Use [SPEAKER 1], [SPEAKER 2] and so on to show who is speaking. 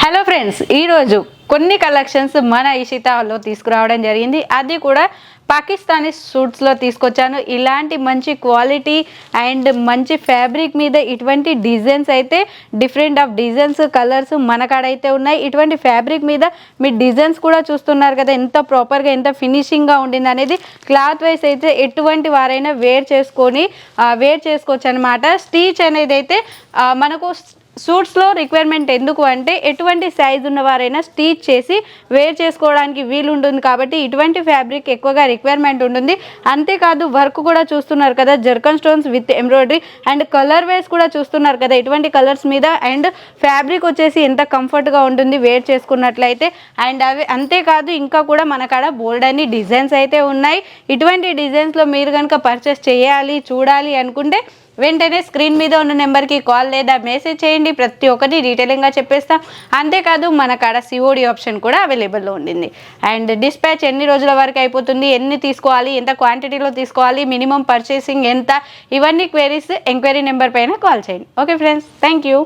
[SPEAKER 1] Hello friends, ఈరోజు కొన్ని collections మన ఇషితాలో తీసుకురావడం జరిగింది. అది కూడా పాకిస్తానీ సూట్స్లో తీసుకొచ్చాను. ఇలాంటి మంచి క్వాలిటీ అండ్ మంచి ఫ్యాబ్రిక్ మీద ఇటువంటి డిజైన్స్ అయితే డిఫరెంట్ ఆఫ్ డిజైన్స్ కలర్స్ మన కాడైతే ఉన్నాయి. ఇటువంటి ఫ్యాబ్రిక్ మీద మీ డిజైన్స్ కూడా చూస్తున్నారు కదా, ఎంత ప్రాపర్గా ఎంత ఫినిషింగ్గా ఉండింది అనేది. క్లాత్ వైస్ అయితే ఎటువంటి వారైనా వేర్ చేసుకోవచ్చు అనమాట. స్టిచ్ అనేది అయితే మనకు సూట్స్లో రిక్వైర్మెంట్ ఎందుకు అంటే ఎటువంటి సైజు ఉన్నవారైనా స్టిచ్ చేసి వేర్ చేసుకోవడానికి వీలు ఉంటుంది. కాబట్టి ఇటువంటి ఫ్యాబ్రిక్ ఎక్కువగా రిక్వైర్మెంట్ ఉంటుంది. అంతేకాదు వర్క్ కూడా చూస్తున్నారు కదా, zircon stones with embroidery and colour wise కూడా చూస్తున్నారు కదా, ఇటువంటి కలర్స్ మీద. అండ్ ఫ్యాబ్రిక్ వచ్చేసి ఎంత కంఫర్ట్గా ఉంటుంది వేర్ చేసుకున్నట్లయితే. అండ్ అవి అంతేకాదు ఇంకా కూడా మన కాడ బోల్డ్ అని డిజైన్స్ అయితే ఉన్నాయి. ఇటువంటి డిజైన్స్లో మీరు కనుక పర్చేస్ చేయాలి చూడాలి అనుకుంటే వెంటనే స్క్రీన్ మీద ఉన్న నెంబర్కి కాల్ లేదా మెసేజ్ చేయండి. ప్రతి ఒక్కటి డీటెయిలింగ్గా చెప్పేస్తాం. అంతేకాదు మన కాడ సిఓడి ఆప్షన్ కూడా అవైలబుల్లో ఉండింది. అండ్ డిస్పాచ్ ఎన్ని రోజుల వరకు అయిపోతుంది, ఎన్ని తీసుకోవాలి, ఎంత క్వాంటిటీలో తీసుకోవాలి, మినిమం పర్చేసింగ్ ఎంత, ఇవన్నీ క్వైరీస్ ఎంక్వైరీ నెంబర్ పైన కాల్ చేయండి. Okay friends, thank you.